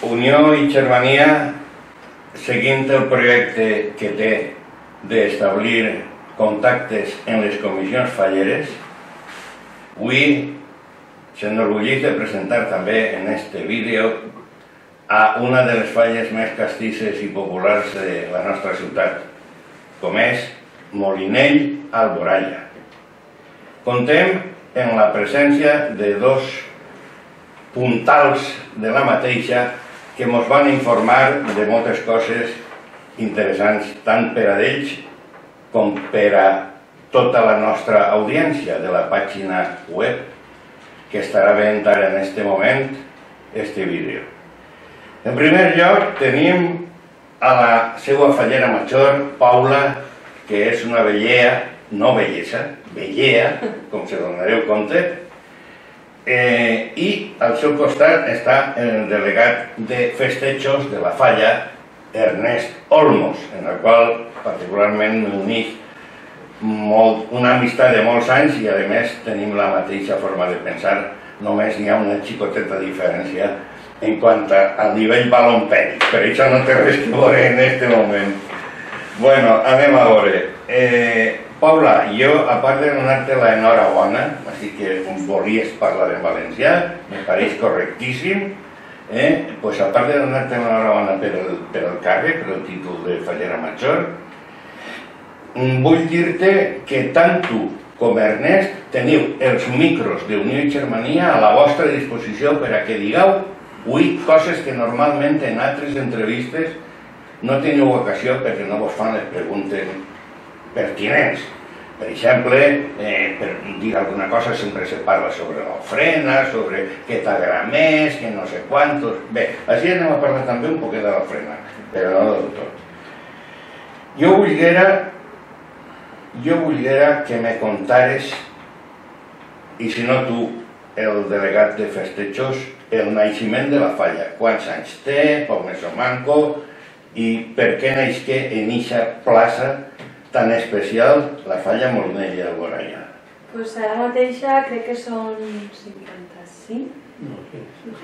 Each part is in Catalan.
Unió i Germania, seguint el projecte que té d'establir contactes en les comissions falleres, avui s'enorgulleix de presentar també en este vídeo a una de les falles més castisses i populars de la nostra ciutat, com és Molinell Alboraya. Contem en la presència de dos puntals de la mateixa que ens van informar de moltes coses interessants, tant per a ells com per a tota la nostra audiència de la pàgina web que estarà veient ara en aquest moment este vídeo. En primer lloc tenim a la seva fallera major, Paula, que és una vellea, no bellesa, vellea, com se donareu compte, i al seu costat està el delegat de festejos de la falla, Ernest Olmos, en el qual particularment m'uneix una amistat de molts anys i a més tenim la mateixa forma de pensar, només hi ha una xicoteta diferència en quant al nivell balompèdic, per això no té res que veure en aquest moment. Bueno, anem a veure. Paula, jo, a part de donar-te l'enhorabona, així que volies parlar en valencià, me pareix correctíssim, doncs a part de donar-te l'enhorabona per el càrrec, per el títol de fallera major, vull dir-te que tant tu com Ernest teniu els micros d'Unió i Germania a la vostra disposició per a que digueu avui coses que normalment en altres entrevistes no teniu ocasió perquè no vos fan les preguntes pertinents. Per exemple, per dir alguna cosa sempre se parla sobre l'ofrena, sobre què t'agrada més, que no sé quantos... Bé, així anem a parlar també un poquet de l'ofrena, però no del tot. Jo voldria que me contares, i si no tu, el delegat de festejos, el naixement de la falla. Quants anys té, com és o manco, i per què naixé en eixa plaça tan especial la falla Molinell i Alboraya? Pues ara mateixa crec que són 55? No,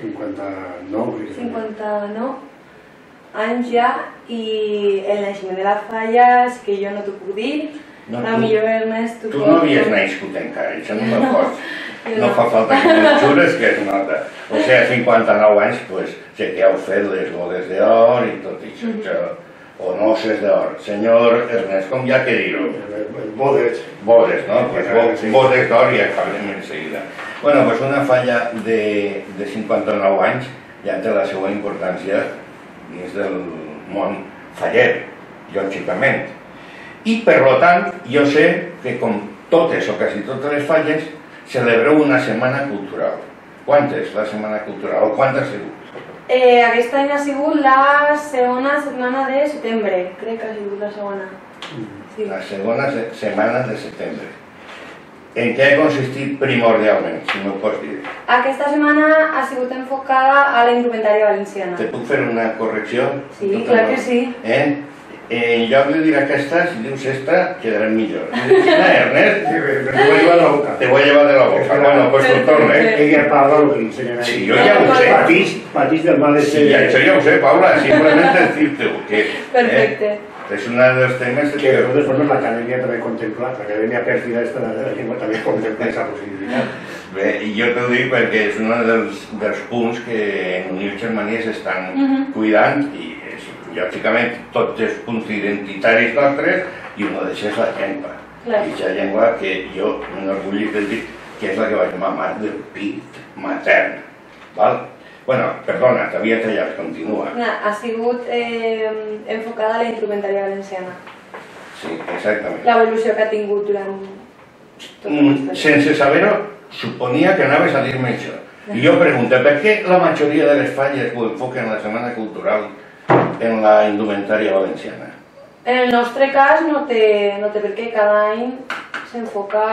59. 59 anys ja, i el naixement de la falla és que jo no t'ho puc dir. La millor Ernest... Tu no havies nascut encara, això no me'l pots. No fa falta que me'n xures que es nota. O sigui, a 59 anys, doncs, sé que heu fet les bodes d'or i tot això. O noces d'or. Senyor Ernest, com ja que dir-ho? Bodes. Bodes, no? Bodes d'or i acabem en seguida. Bueno, doncs una falla de 59 anys ja té la seva importància dins del món faller, lògicament. I, per tant, jo sé que com totes o quasi totes les falles celebreu una setmana cultural. Quant és la setmana cultural? O quant ha sigut? Aquest any ha sigut la segona setmana de setembre. Crec que ha sigut la segona. La segona setmana de setembre. En què ha consistit primordialment, si m'ho pots dir? Aquesta setmana ha sigut enfocada a la indumentària valenciana. Te puc fer una correcció? Sí, clar que sí. En lloc de dir aquesta, si dius esta, quedarem millor. Ernest, te voy a llevar de la boca. Te voy a llevar de la boca. Bueno, pues ho torne. Ella parla el que li ensenyen ahí. Sí, jo ja ho sé. Patís del mal de ser... Sí, això ja ho sé, Paula. Simplement decir-te-ho. Perfecte. És un dels temes... Que de totes formes l'acadèmia també contempla, l'acadèmia pèrfida esta de la llengua també contempla aquesta possibilitat. Bé, i jo t'ho dic perquè és un dels punts que en Unió i Germania s'estan cuidant i lògicament tots els punts identitaris nostres i una d'això és la llengua. I aquesta llengua que jo m'enorgullís de dir que és la que vaig mamar del pit matern. Bueno, perdona, t'havia tallat, continua. Ha sigut enfocada a la instrumentària valenciana. Sí, exactament. L'evolució que ha tingut durant tot el sense saber-ho, suponia que anaves a dir-me això. I jo pregunto, per què la majoria de les falles ho enfoquen la Setmana Cultural en la indumentària valenciana? En el nostre cas no té per què. Cada any s'enfoca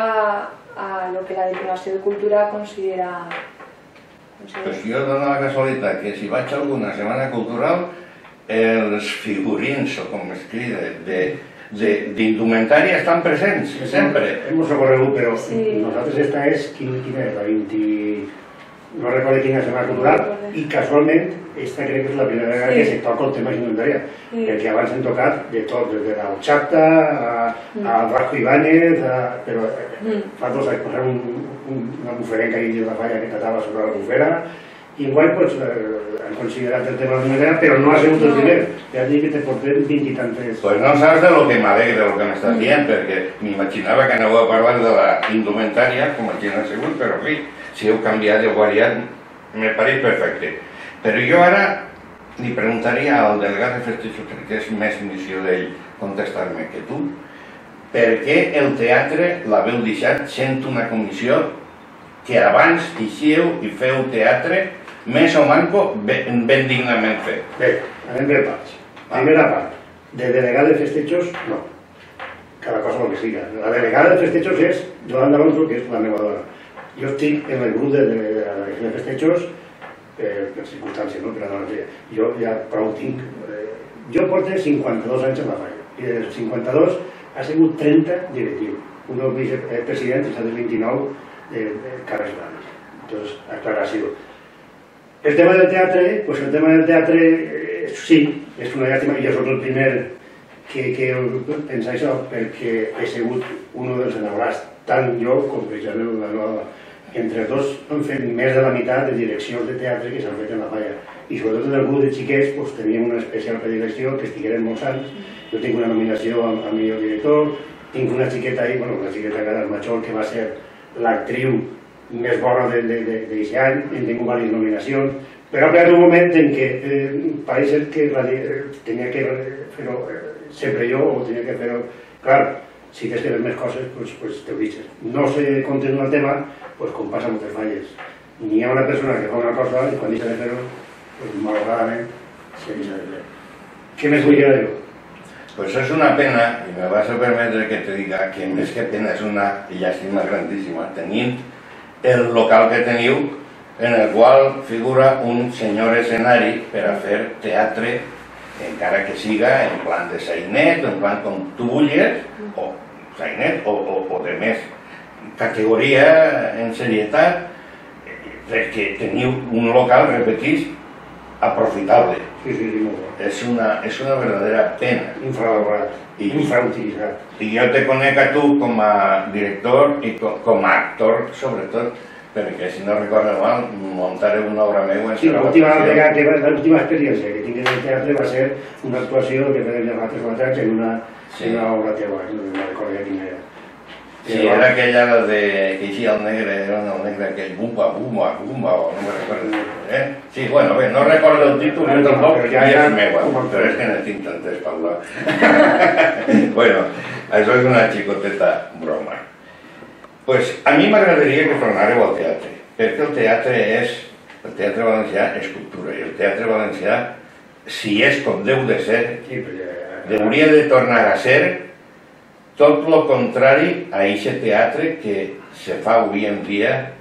a el que la Diputació de Cultura considera... Pues jo dono la casualitat que si vaig a alguna setmana cultural els figurins, o com es crida, d'indumentària estan presents, sempre. Hemos recorregut, però nosaltres esta és, quina és, la 20... no recordo quina setmana cultural, i casualment esta crec que és la primera vegada que se toca el tema d'infanteria, perquè abans hem tocat de tot, des de la Ochata a Vasco Ibáñez, però fa 2 anys posem una buferenca ahí de la falla que tratava sobre la bufera, i igual han considerat el tema de l'infanteria, però no ha sigut el primer, ja dic que te portem 20 i tantes... Pues no saps de lo que m'alegra, de lo que m'estàs dient, perquè m'imaginava que aneu a parlar de la indumentària, com aquí no ha sigut, però sí, si heu canviat, heu variat, me pareix perfecte. Però jo ara li preguntaria al delegat de festejos, que és més missió d'ell contestar-me que tu, per què el teatre l'haveu deixat sent una comissió que abans eixíeu i feu teatre més o manco ben dignament fet? Bé, anem per parts. Primera part, de delegat de festejos, no. Cada cosa el que siga. La delegada de festejos és Yolanda Alonso, que és la meva dona. Jo estic en el grup de la delegació de festejos per circumstàncies, no? Jo ja prou tinc. Jo porto 52 anys en la falla i dels 52 ha sigut 30 directiu. Un dels vicepresidents és el 29 de Carles Blanes. Entonces, aclaració. El tema del teatre, pues el tema del teatre sí, és una llàstima, jo soc el primer que pensa això, perquè he sigut un dels enamorats, tant jo com precisament la nova. Entre dos hem fet més de la meitat de direccions de teatre que s'han fet en la falla. I sobretot en el grup de xiquets teníem una especial predilecció que estigueren molts anys. Jo tinc una nominació a millor director, tinc una xiqueta ahí, bueno, una xiqueta que era el Machol, que va ser l'actriu més bona d'aquest any, en tinc diverses nominacions, però ha arribat un moment en què pareix que tenia que fer-ho sempre jo o tenia que fer-ho... Clar, si tens que fer més coses, doncs te ho deixes. No se continua el tema, doncs com passa moltes falles. N'hi ha una persona que fa una cosa i quan deixa de fer-ho, doncs malauradament se deixa de fer. Què més vull dir jo? Pues és una pena, i me vas a permetre que te diga que més que pena és una llàstima grandíssima, tenint el local que teniu, en el qual figura un senyor escenari per a fer teatre, encara que siga en plan de sainet, en plan com tu vulguis, o sainet, o de més categoria en serietat, perquè teniu un local, repetís, aprofitable. Sí, molt bo. És una verdadera pena. Infravalorat, infrautilitzat. I jo te conec a tu com a director i com a actor, sobretot, perquè si no recordo mal, muntaré una obra meva... Sí, l'última experiència que tinc en el teatre va ser una actuació que feien els altres matats en una obra teva, no recordo ja quina era. Sí, era aquella de que hi el negre, era el negre aquell bumba, o no me recordo. Sí, bueno, bé, no recordo el títol, jo tampoc, i és meua, però és que no tinc tantes parlar. Bueno, això és una xicoteta broma. Pues a mi m'agradaria que tornareu al teatre, perquè el teatre valencià és cultura, i el teatre valencià, si és com deu de ser, hauria de tornar a ser tot el contrari a aquest teatre que se fa avui en dia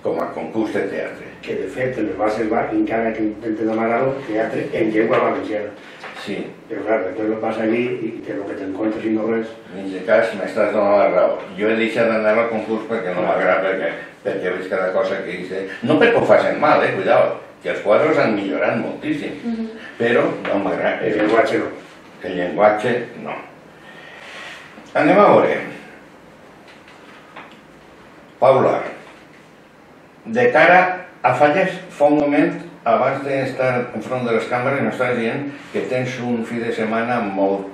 com a concurs de teatre. Que de fet en les bases va, encara que intenten demanar-ho, teatre en llengua valenciana. Sí. Però clar, després vas allí i el que t'encontres i no res... En aquest cas m'estàs donant la raó. Jo he deixat d'anar al concurs perquè no m'agrada, perquè veig cada cosa que hice. No perquè ho facin mal, cuidao, que els quadres han millorat moltíssim, però no m'agrada. El llenguatge no. El llenguatge no. Anem a veure. Paula, de cara a Falles, fa un moment, abans d'estar enfront de les càmeres, m'estaves dient que tens un fi de setmana molt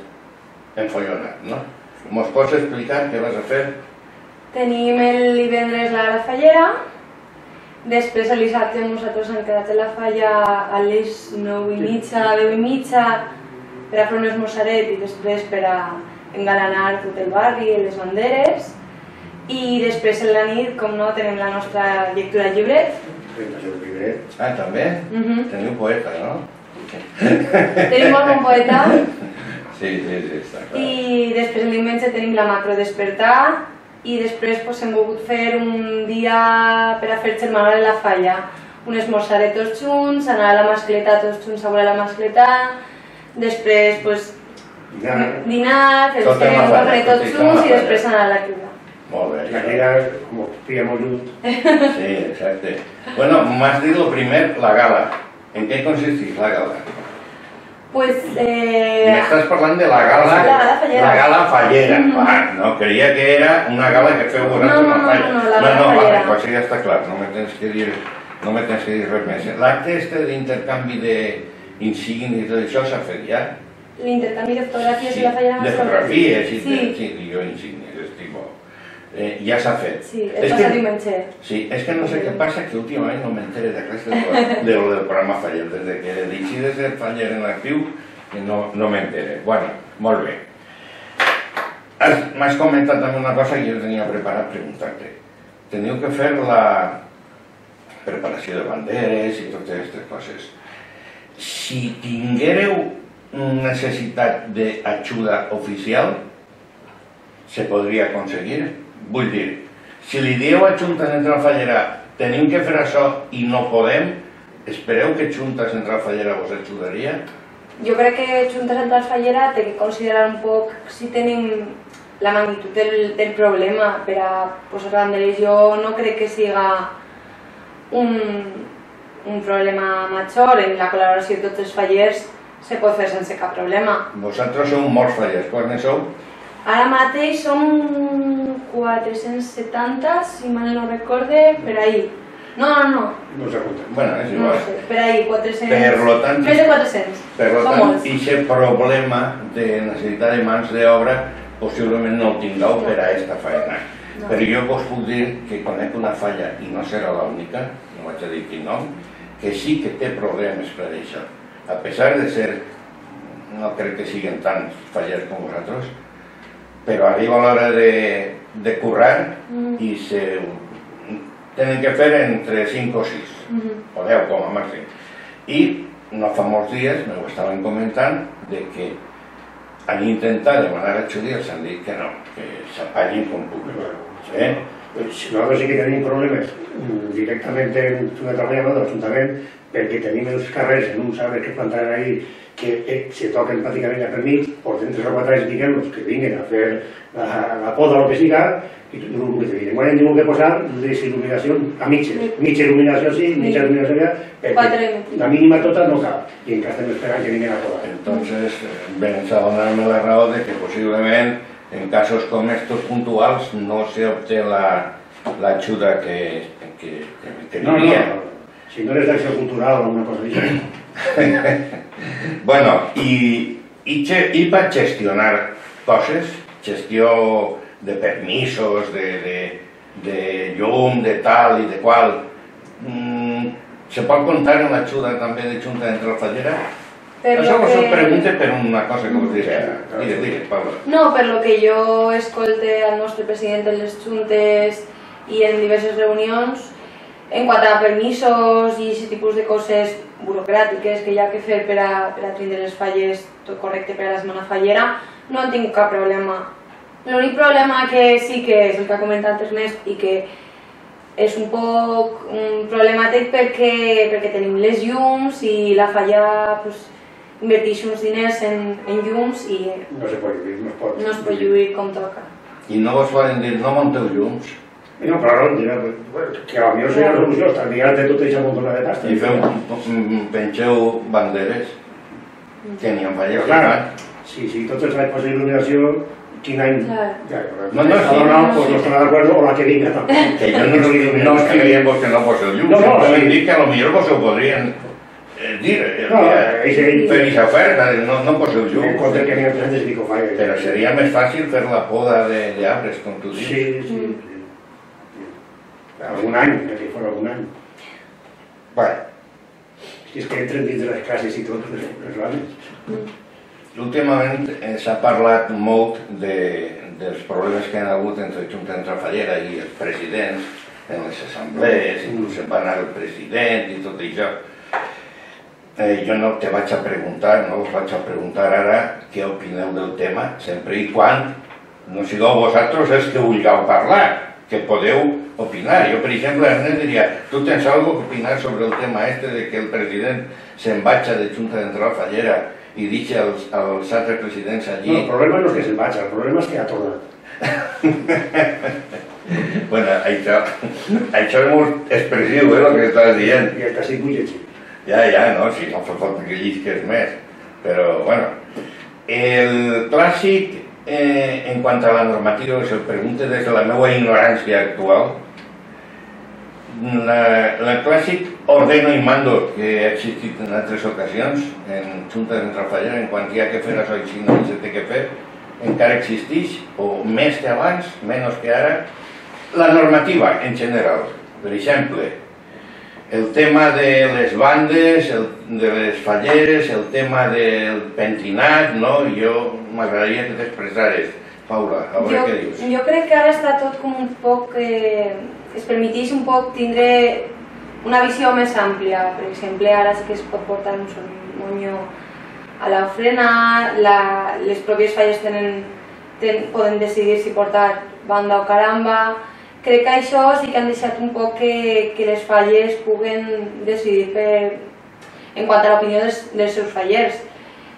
enfollonat, no? Mos pots explicar què vas a fer? Tenim el divendres la fallera, després el dissabte nosaltres hem quedat a la falla a les 9:30, 10:30 per a fer un esmorzaret i després per a engalanar tot el barri, les banderes, i després en la nit, com no, tenim la nostra lectura al llibret. Ah, també? Teniu poeta, no? Tenim algun poeta. Sí, està clar. I després el diumenge tenim la macro despertar i després hem volgut fer un dia per a fer germanar en la falla. Un esmorzaret tots junts, anar a la mascleta tots junts a veure la mascleta, després dinar, fer tots junts i després anar a la lectura. Molt bé. I aquella, com feia molt lluny. Sí, exacte. Bueno, m'has dit el primer, la gala. En què consisteix la gala? Pues... M'estàs parlant de la gala... La gala fallera. La gala fallera. No, creia que era una gala que feu vosaltres una falla. No, la gala fallera. No, això ja està clar, no me tens que dir res més. L'acte este d'intercanvi d'insignis i tot això s'ha fet ja? L'intercanvi de fotografies i la fallera... De fotografies i sí. jo insignis, ja s'ha fet. Sí, el passat diumenge. Sí, és que no sé què passa, que últimament no m'entere de res del programa Faller. Des que deixi de ser Faller en actiu, no m'entere. Bueno, molt bé. M'has comentat també una cosa que jo tenia preparat preguntar-te. Teniu que fer la preparació de banderes i totes aquestes coses. Si tinguéreu necessitat d'ajuda oficial, se podria aconseguir? Vull dir, si li dieu a Junta Central Fallera tenim que fer això i no podem, espereu que Junta Central Fallera vos ajudaria? Jo crec que Junta Central Fallera té que considerar un poc si tenim la magnitud del problema per a posar banderes. Jo no crec que siga un problema major. En la col·laboració de tots els fallers se pot fer sense cap problema. Vosaltres sou molts fallers, quants ne sou? Ara mateix som 470, si mal no recorde, per ahí. No. No s'ha comptat. Bueno, és igual. No sé, per ahí, 400. Per lo tant, més de 400. Per tant, aquest problema de necessitat de mans d'obra possiblement no el tingueu per a aquesta feina. Però jo vos puc dir que conec una falla, i no serà l'única, no vaig a dir quin nom, que sí que té problemes per això. A pesar de ser, no crec que siguin tants fallers com vosaltres, però arriba l'hora de currar i tenen que fer entre 5 o 6, o 10 com a màxim. I no fa molts dies m'ho estaven comentant de que han intentat demanar ajuda i els han dit que no, que s'apallin com puguin. Nosaltres sí que tenim problemes directament en una treballadora de l'Ajuntament perquè tenim els carrers en uns arbres que plantaran ahí que se toquen pràcticament a per mig, porten 3 o 4 anys, diguem-nos, que vinguen a fer la poda o el que siga, i el que te direm, hem tingut que posar les il·luminacions a mitges, mitja il·luminació sí, mitja il·luminació allà, perquè la mínima tota no cap, i encara estem esperant que vinguin a podar. Entonces, vens a donar-me la raó de que possiblement en casos com estos puntuals no se obté l'ajuda que diria. Si no eres d'acció cultural o alguna cosa així. Bueno, i per gestionar coses, gestió de permisos, de llum, de tal i de qual, se pot comptar amb l'ajuda també de Junta Central Fallera? Això vos ho pregunto per una cosa que vos diré. Digues, Pablo. No, per lo que jo escolte al nostre president en les juntes i en diverses reunions, en quant a permisos i aquest tipus de coses burocràtiques que hi ha que fer per a tindre les falles tot correcte per a la setmana fallera, no han tingut cap problema. L'únic problema que sí que és el que ha comentat Ernest i que és un poc problemàtic perquè tenim les llums i la falla inverteix uns diners en llums i no es pot lluir com toca. I no vos poden dir, no munteu llums? No, però no, que a mi no seria la solució, estalviar de tot això montona de pasta. I pengeu banderes que n'hi ha falles. Clar, si tots els anys posa il·luminació, quin any... No, no estarà d'acord o la que vinga tampoc. Que jo no estic dient vos que no poseu llums, simplement dic que potser vos ho podrien dir, fer aquesta oferta, no poseu llums. Però seria més fàcil fer la poda d'arbres, com tu dius. Sí. Algun any, que fos algun any. Si és que entren dins de les classes i tot, les rames. Últimament s'ha parlat molt dels problemes que hi ha hagut entre Junta Central Fallera i els presidents en les assemblees, inclús se'n va anar el president i tot això. Jo no te vaig a preguntar, no us vaig a preguntar ara què opineu del tema, sempre i quan no sigueu vosaltres els que vulgueu parlar, que podeu opinar. Jo, per exemple, Ernest diria, tu tens alguna que opinar sobre el tema de que el president se'n vagi de Junta Central Fallera i deixa els altres presidents allí. No, el problema no és que se'n vagi, el problema és que ha tornat. Bueno, això és molt expressiu, el que estàs dient. I el càstig vull llegir. Ja, no, si no fa falta que llisques més. Però, bueno, el clàssic, en quant a la normativa, si el pregunte des de la meva ignorància actual, el clàssic ordeno y mando que ha existit en altres ocasions, en juntes entre fallers, en quant hi ha que fer això i si no se té que fer, encara existeix, o més que abans, menys que ara, la normativa en general. Per exemple, el tema de les bandes, de les falleres, el tema del pentinat, no? Jo m'agradaria que t'expressares, Paula, a veure què dius. Jo crec que ara està tot com un poc... es permeteix un poc tindre una visió més àmplia. Per exemple, ara sí que es pot portar un moño a l'ofrena, les pròpies falles poden decidir si portar banda o caramba. Crec que això sí que han deixat un poc que les falles puguen decidir en quant a l'opinió dels seus fallers.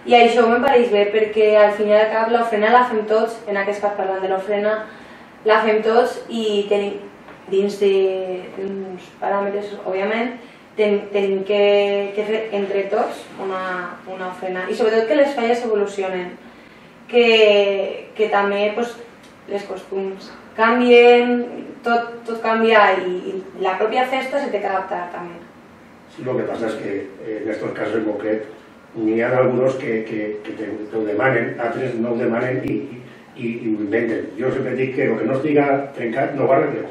I això me pareix bé perquè al fin i al cap l'ofrena la fem tots, en aquest cas parlant de l'ofrena, la fem tots i tenim, dins d'uns paràmetres, òbviament, tenim que fer entre tots una ofrena. I sobretot que les falles evolucionen, que també les costums canvien, tot canvia i la pròpia festa se té que adaptar també. Sí, lo que pasa es que en estos casos en concret n'hi ha algunos que te ho demanen, altres no ho demanen i ho inventen. Jo sempre dic que el que no estiga trencat no ho arregleu.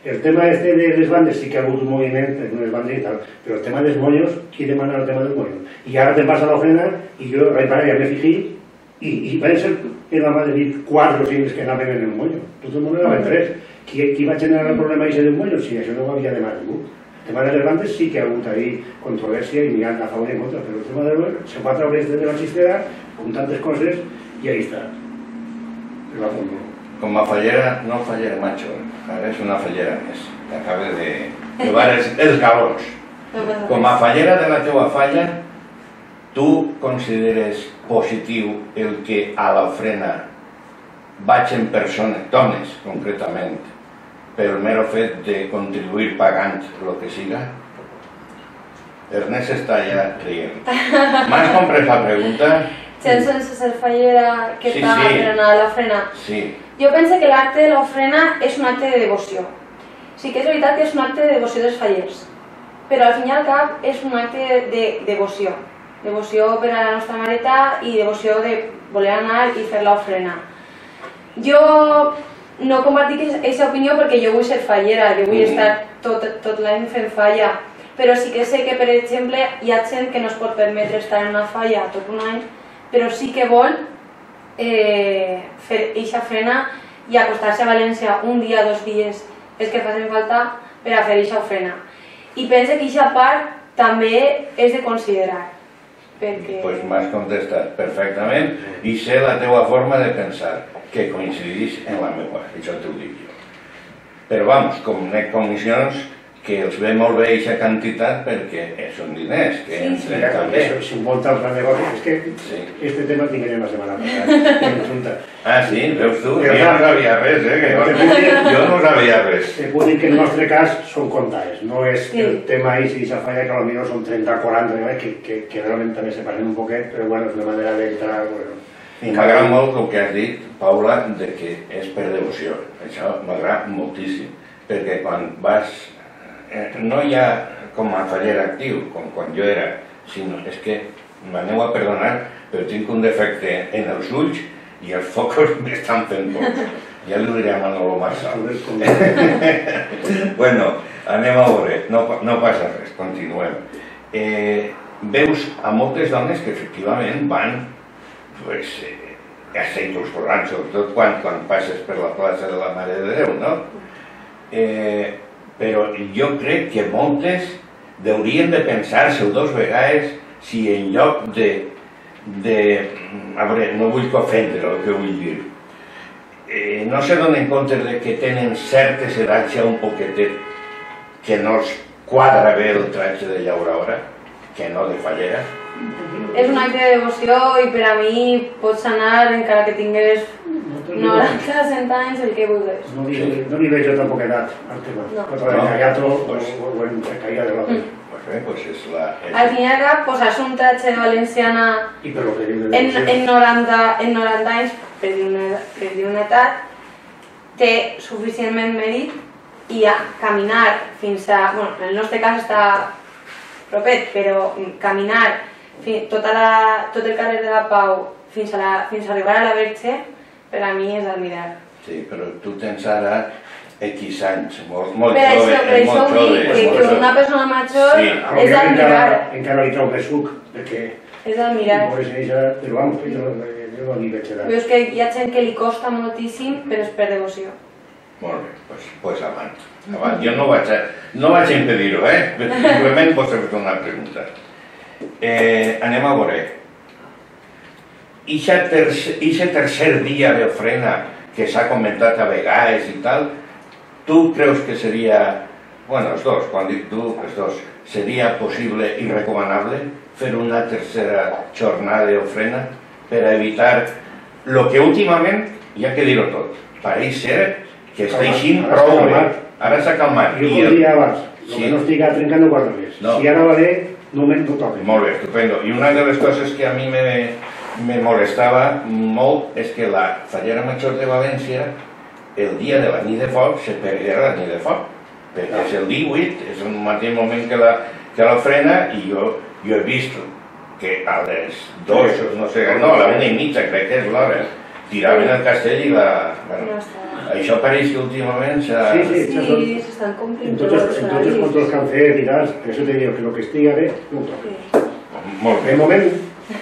El tema este de les bandes sí que ha hagut un moviment en unes bandes i tal, però el tema dels moños, qui demana el tema del moño? I ara te passa l'ofrena i jo ja me fijé i van ser en la Madrid 4 o 5 que anaven en el moño. Tot el món anaven 3. Qui va generar el problema d'aquest del moño? Si això no ho havia demanat ningú. El tema de les bandes sí que ha hagut ahí controvèrsia i n'hi ha a favor i en contra, però el tema del moño se va treure des de la xistera amb tantes coses i ahí està. Com a fallera, no fallera macho, ara és una fallera més, que acaba de llevar els galons. Com a fallera de la teua falla, tu consideres positiu el que a l'ofrena vagin persones, dones concretament, pel mero fet de contribuir pagant el que siga? Ernest està ja rient. M'has comprès la pregunta? Sense ser fallera que està frenant a l'ofrena. Sí. Jo penso que l'acte de l'ofrena és un acte de devoció. Sí que és veritat que és un acte de devoció dels fallers, però al fin i al cap és un acte de devoció. Devoció per a la nostra mareta i devoció de voler anar i fer l'ofrena. Jo no compartic aquesta opinió perquè jo vull ser fallera, jo vull estar tot l'any fent falla, però sí que sé que, per exemple, hi ha gent que no es pot permetre estar en una falla tot un any, però sí que vol fer eixa ofrena i acostar-se a València un dia, 2 dies, els que facin falta per a fer eixa ofrena. I pense que eixa part també és de considerar. Doncs m'has contestat perfectament i sé la teua forma de pensar, que coincideix en la meva, això t'ho dic jo. Però vamos, com n'hi comissions que els ve molt bé aquesta quantitat perquè són diners, que ens també. Si un volta al negoci, és que este tema el tinguem la setmana passada. Ah, sí? Veus tu? Jo no sabia res, jo no sabia res. Te puc dir que en el nostre cas són comptades, no és el tema ahí, si s'ha fallat que potser són 30 o 40, que realment també se passen un poquet, però bueno, és una manera d'entrar. I m'agrada molt el que has dit, Paula, que és per devoció. Això m'agrada moltíssim, perquè quan vas... no hi ha com a faller actiu, com quan jo era, sinó és que m'aneu a perdonar, però tinc un defecte en els ulls i els focus m'estan fent pocs. Ja li diré a Manolo Marçal. Bueno, anem a veure, no passa res, continuem. Veus a moltes dones que efectivament van a ser incorporant, sobretot quan passes per la plaça de la Mare de Déu, no? Però jo crec que moltes haurien de pensar-se 2 vegades si en lloc de... A veure, no vull ofendre el que vull dir. No se donen compte que tenen certes edats ja un poquetet que no els quadra bé el tratge de llauradora, que no de fallera. És un acte de devoció i per a mi pots anar encara que tingués 90, 100 anys, el que vulguis. No li veig jo tampoc edat al tema. Contra el Gallato o en caïda de l'obra. Pues és la... Al fin i al cap, posar-se un tratge de valenciana en 90 anys, per dir una edat, té suficientment mèrit i a caminar fins a... Bueno, en el nostre cas està propet, però caminar tot el carrer de la Pau fins a arribar a la Verge, per a mi és admirar. Sí, però tu tens ara X anys, molt jove. Per això ho dic, que una persona major és d'admirar. Encara li trau més suc, perquè... És d'admirar. Però vamos, jo no li veig edat. Veus que hi ha gent que li costa moltíssim, però és per devoció. Molt bé, doncs avant. Jo no vaig impedir-ho, simplement vos he fet una pregunta. Anem a veure. Ixe tercer dia d'ofrena que s'ha comentat a vegades i tal, tu creus que seria, bueno, els dos, quan dic tu, els dos, seria possible i recomanable fer una tercera jornada d'ofrena per a evitar el que últimament, ja que dir-ho tot, pareix ser que està eixint prou bé. Ara s'ha calmat. Jo podria abans, el que no estic trencant no guarda res. Si ara va bé, no toca. Molt bé, estupendo. I una de les coses que a mi me molestava molt és que la Fallera Major de València, el dia de la nit de foc, se perguera la nit de foc, perquè és el 18, és el mateix moment que l'ofrena, i jo he vist que a les 2, no sé, no, a la 1:30, crec que és l'hora, tiraven el castell i la... Això pareix que últimament s'ha... Sí, s'estan complint tots els controls que han fet i tal, per això te dic que el que estigui bé, no ho toca. Molt bé. De moment...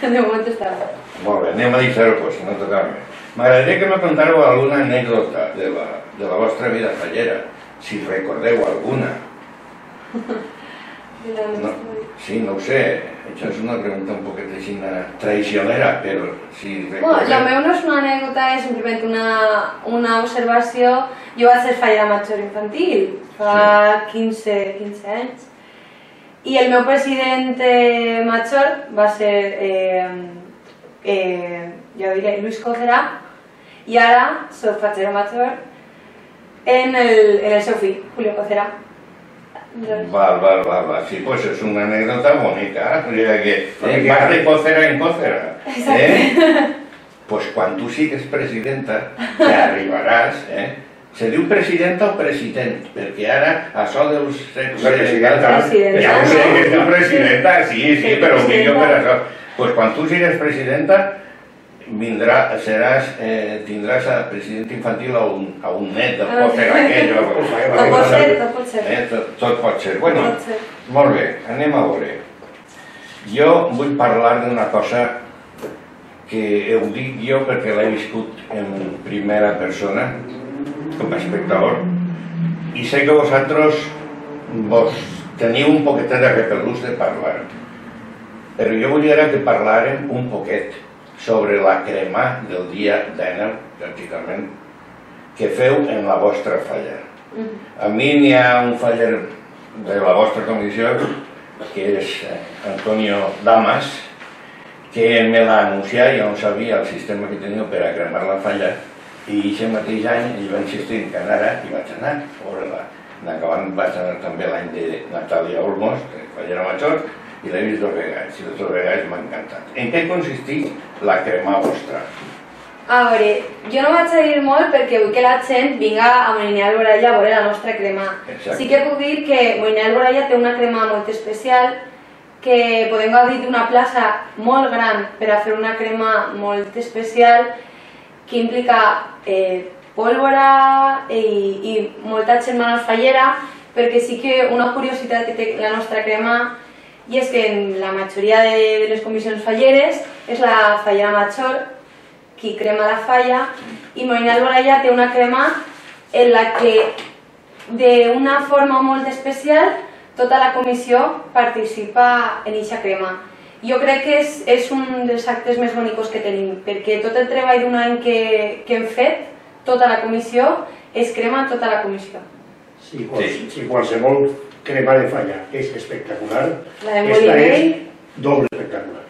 De moment està bé. Molt bé, anem a deixar-ho, pues, si no tocava més. M'agradaria que me contàreu alguna anècdota de la vostra vida fallera, si recordeu alguna. Sí, no ho sé, això és una pregunta un poquet així traicionera, però si recordeu... La meva no és una anècdota, és simplement una observació. Jo vaig ser fallera major infantil, fa 15 anys, i el meu president major va ser, ja ho diré, Luis Cocera, i ara soc fallera major en el seu fill, Julio Cocera. Val, sí, pues és una anècdota bonica, vas de cocera en cocera. Pues quan tu sigues presidenta, que arribaràs, se diu presidenta o president, perquè ara això dels... Presidenta. Ja ho sé que es diu presidenta, sí, però millor per això. Pues quan tu sigues presidenta, tindràs a president infantil a un net, pot ser aquell, tot pot ser. Bueno, molt bé, anem a veure. Jo vull parlar d'una cosa que ho dic jo perquè l'he viscut en primera persona, com a espectador, i sé que vosaltres vos teniu un poquetet de repelús de parlar, però jo volia que parlàrem un poquet sobre la crema del dia d'Enel, pràcticament, que feu en la vostra falla. A mi n'hi ha un faller de la vostra comissió, que és Antonio Damas, que me l'ha anunciat, ja no sabia el sistema que teniu per a cremar la falla, i aquest mateix any ell va insistir que anara i vaig anar a veure-la. Acabant vaig anar també l'any de Natàlia Olmos, de fallera major, i l'he vist 2 vegades, i les 2 vegades m'ha encantat. En què consisteix la crema vostra? A veure, jo no vaig a dir molt perquè vull que la gent vinga a Molinera Alboraya a veure la nostra crema. Sí que puc dir que Molinera Alboraya té una crema molt especial, que podem gaudir d'una plaça molt gran per a fer una crema molt especial, que implica pólvora i molta gent fallera, perquè sí que una curiositat que té la nostra crema i és que en la majoria de les comissions falleres és la fallera major qui crema la falla, i Molinera Alboraya té una crema en la que d'una forma molt especial tota la comissió participa en aquesta crema. Jo crec que és un dels actes més bonics que tenim, perquè tot el treball d'un any que hem fet, tota la comissió, es crema tota la comissió. Si qualsevol crema de falla és espectacular, esta és doble espectacular.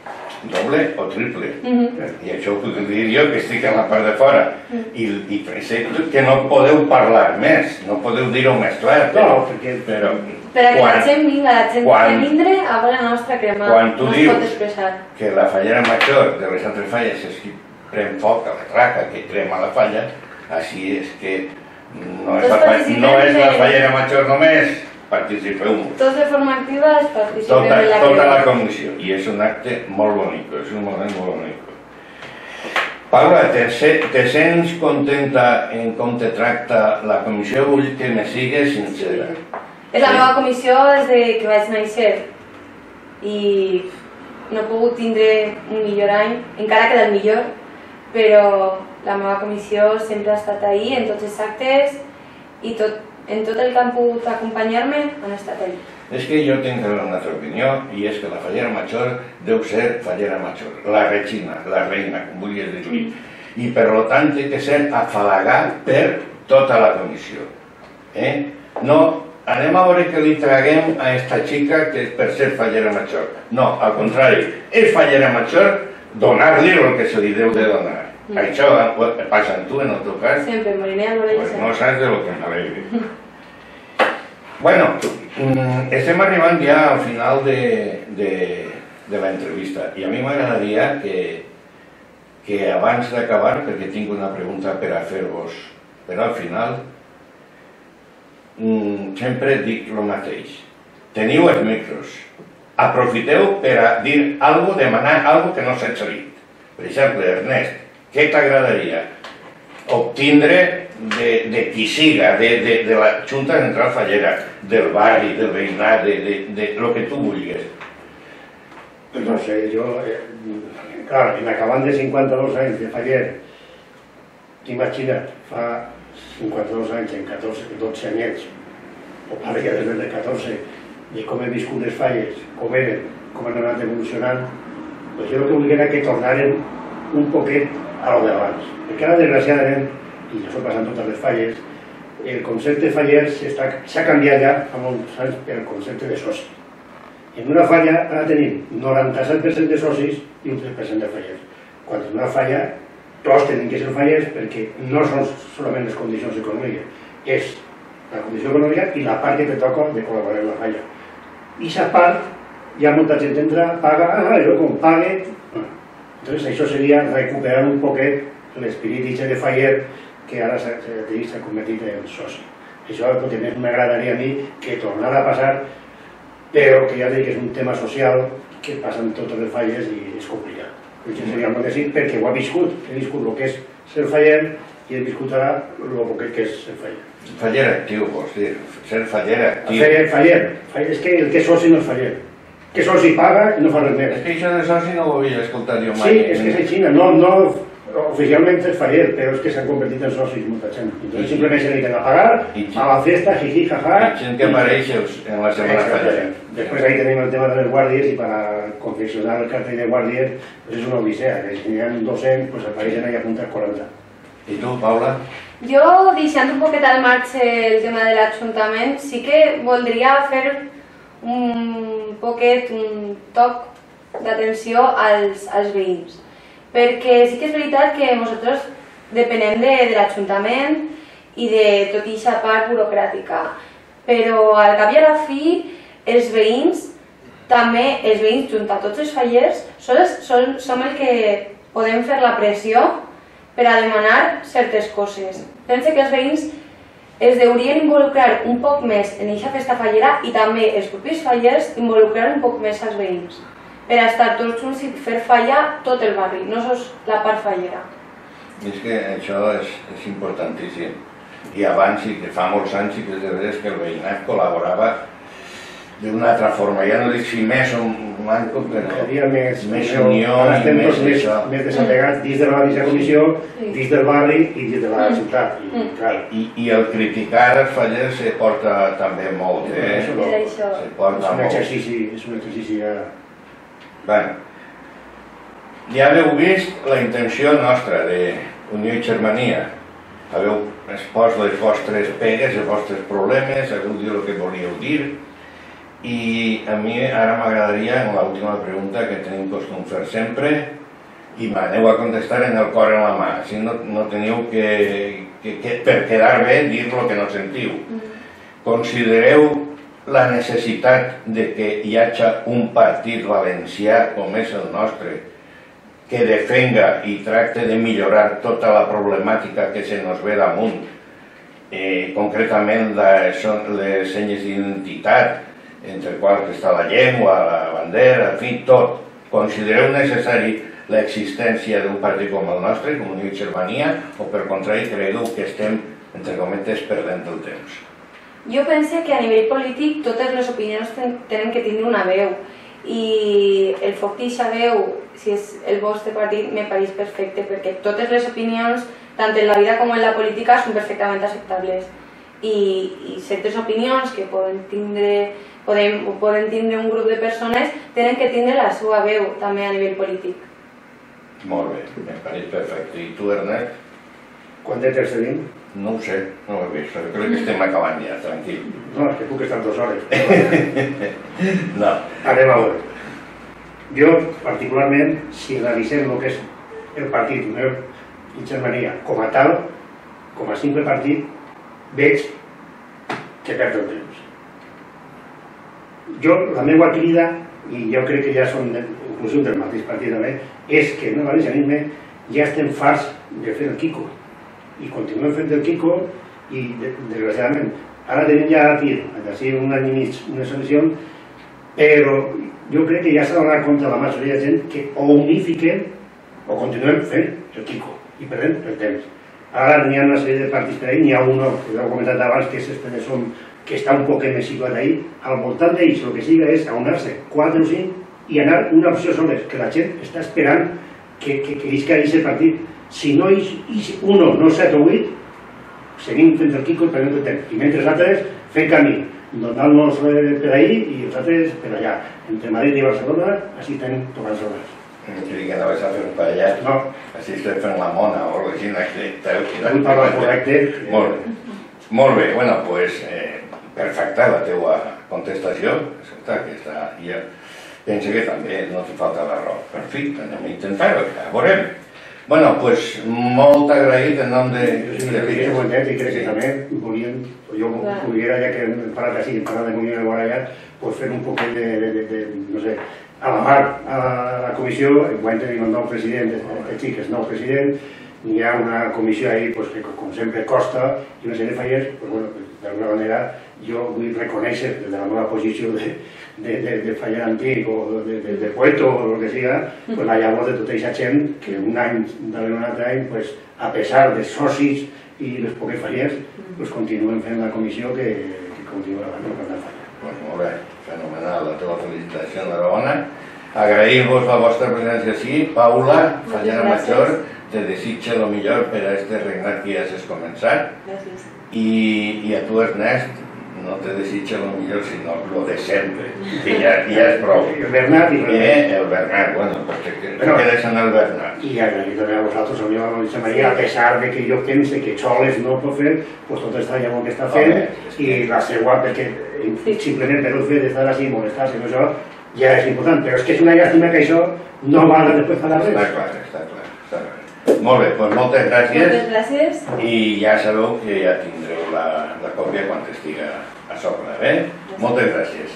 doble o triple. I això ho puc dir jo, que estic a la part de fora. I sé que no podeu parlar més, no podeu dir-ho més clar. No, perquè... Però que la gent vinga, la gent que vindre a veure la nostra crema. Quan tu dius expressar que la fallera major de les altres falles és que pren foc a la traca, que crema la falla, així és que no és la fallera major només, participeu. Tots de forma activa es participem en la tota la comissió, i és un acte molt bonic, és un moment molt bonic. Paula, te sents contenta en com te tracta la comissió? Vull que me sigues sincera. És la meva comissió des que vaig néixer i no he pogut tindre un millor any, encara que del millor, però la meva comissió sempre ha estat ahí en tots els actes i en tot el que han pogut acompanyar-me han estat ahí. És que jo tinc una altra opinió i és que la fallera major deu ser fallera major, la regina, la reina, com vulguis dir-li, i per tant té que ser afalagat per tota la comissió. No, anem a veure que li traguem a esta xica que és per ser fallera major. No, al contrari, és fallera major donar-li el que se li deu de donar. Això passa amb tu en el teu cas? Sempre, Molinea, no pues no saps de lo que m'alegre. Bueno, estem arribant ja al final de l'entrevista i a mi m'agradaria que abans d'acabar, perquè tinc una pregunta per a fer-vos, però al final sempre dic el mateix. Teniu els micros. Aprofiteu per a dir alguna cosa, demanar alguna cosa que no s'ha dit. Per exemple, Ernest, què t'agradaria obtindre de qui siga, de la Junta Central Fallera, del barri, del veïnat, de lo que tu vulguis? No sé, jo... Clar, en acabant de 52 anys de Faller, imagina't, fa 52 anys, en 12 anyets, o ara ja des de 14, i com he viscut les falles, com eren, com han anat evolucionant, doncs jo el que volia era que tornaren un poquet a lo d'abans. Perquè ara, desgraciadament, i això passa en totes les falles, el concepte faller s'ha canviat ja fa molts anys pel concepte de soci. En una falla ara tenim 97% de socis i un 3% de fallers. Quan en una falla tots tenen que ser fallers perquè no són solament les condicions econòmiques, és la condició econòmica i la part que te toca de col·laborar en la falla. I aquesta part, ja molta gent entra, paga, jo com pague... Entonces això seria recuperar un poquet l'esperit de faller que ara s'ha convertit en soci. Això és el que més m'agradaria a mi que tornara a passar, però que ja dic que és un tema social que passa en totes les falles i és complicat. Això seria molt decir perquè ho he viscut el que és ser faller i he viscut ara el poquet que és ser faller. Faller actiu, vols dir, ser faller actiu. Faller, és que el que és soci no és faller. Que soci paga i no fa res més. És que això de soci no ho havia escoltat jo mai. Sí, és que és a Xina, no oficialment és faller, però és que s'han convertit en socis molta gent. Entonces simplement se dediquen a pagar, a la festa, jiji, jaja... I gent que apareix en la setmana fallera. Després ahí tenim el tema de les guàrdies i per a confeccionar el cartell de guàrdies és una odissea, que si n'hi ha 200 pues apareixen ahí a puntes 40. I tu, Paula? Jo, deixant un poquet al marge el tema de l'Ajuntament, sí que voldria fer un poquet, un toc d'atenció als veïns. Perquè sí que és veritat que nosaltres depenem de l'Ajuntament i de tota aquesta part burocràtica. Però al cap i a la fi, els veïns, també els veïns junt a tots els fallers, som els que podem fer la pressió per a demanar certes coses. Penso que els veïns es deurien involucrar un poc més en aquesta festa fallera i també els propis fallers involucrar un poc més als veïns per a estar tots junts i fer falla tot el barri, no sols la part fallera. És que això és importantíssim. I abans, i que fa molts anys, i que és de veres que el veïnat col·laborava d'una altra forma. Ja no dic si més o manco, però més unió i més això. Més desapegats dins de la mateixa comissió, dins del barri i dins de la ciutat. I el criticar els fallers se porta també molt, És un exercici Bé, ja haveu vist la intenció nostra d'Unió i Germania. Haveu expost les vostres pegues, els vostres problemes, haveu dit el que volíeu dir I a mi ara m'agradaria, en l'última pregunta que tenim costum fer sempre, i m'aneu a contestar en el cor en la mà, així no teniu que per quedar bé dir el que no sentiu. Considereu la necessitat de que hi hagi un partit valencià com és el nostre que defenga i tracte de millorar tota la problemàtica que se nos ve damunt, concretament les senyes d'identitat, entre els quals està la llengua, la bandera, en fi, tot. Considereu necessari l'existència d'un partit com el nostre, com Unió i Germania, o per contrari creieu que estem, entre cometes, perdent el temps? Jo penso que a nivell polític totes les opinions tenen que tindre una veu, i el foc d'eixa veu, si és el vostre partit, me pareix perfecte, perquè totes les opinions, tant en la vida com en la política, són perfectament acceptables. I certes opinions que poden tindre un grup de persones tenen que tindre la seva veu també a nivell polític. Molt bé, me pareix perfecte. I tu, Ernest? Quant de temps tenim? No ho sé, no ho he vist, però crec que estem acabant ja, tranquil. No, és que puc estar 2 hores. No. Anem a veure. Jo, particularment, si revisem el que és el partit Unió i Germania com a tal, com a simple partit, veig que perd el temps. Jo, la meva crida, i jo crec que ja són inclús del mateix partit també, és que en el valencianisme ja estem farts de fer el quico. I continuem fent el quico i, desgraciadament, ara tenim ja aquí, d'ací un any i mig, unes eleccions, però jo crec que ja s'ha donat compte la majoria de gent que o unifiquem o continuem fent el quico i perdem el temps. Ara n'hi ha una sèrie de partits per ahí, n'hi ha un que ho he comentat abans, que és este que està un poc més situat ahí. Al voltant d'ells el que siga és aunar-se 4 o 5 i anar una opció soles, que la gent està esperant que isca aquest partit. Si no és uno, no 7 o 8, seguim fent el quico i perdent el temps. I mentre els altres fent camí, donant-nos per ahí i els altres per allà. Entre Madrid i Barcelona, així estem tocant soles. Crec que anaves a fer un per allà. No. Així estem fent la mona o la gent Vull parlar correcte. Molt bé. Molt bé, bueno, doncs perfecta la teua contestació. Que està ja. Penso que també no te falta la raó. Perfecte, anem a intentar-ho, ja veurem. Bueno, doncs molt agraït en nom de... Jo sí que ho entenc i crec que també volien, jo volia, ja que hem parlat així, hem parlat de Unió de Guaranya, doncs fer un poquet de, no sé, a la mar a la comissió, quan tenim el nou president, el xic és nou president, hi ha una comissió ahí que com sempre costa i una sèrie de falles, d'alguna manera jo vull reconèixer des de la meva posició de faller antic o de poeto o el que siga, la llavor de tota aquesta gent que un any darrere un altre any, a pesar de socis i les poques fallers, continuen fent la comissió que continua la falla. Molt bé, fenomenal, la teva felicitació, enhorabona. Agraïm-vos la vostra presència així. Paula, fallera major, te desitjo el millor per a este regnat que ja has començat. Gràcies. I a tu, Ernest, no te desitjo el millor, sinó el de sempre, que ja és prou. El Bernat i el Bernat, bueno, perquè quedes en el Bernat. I agraïm també a vosaltres, a Maria, a pesar de que jo pense que soles no pot fer, doncs tot està llavor que està fent, i la seva, perquè simplement per el fet d'estar així, molestar-se, això ja és important, però és que és una llàstima que això no va després a la res. Està clar, està clar. Molt bé, doncs moltes gràcies. Moltes gràcies. I ja sabeu que ja tindreu la còpia quan estiga a sobre, Moltes gràcies.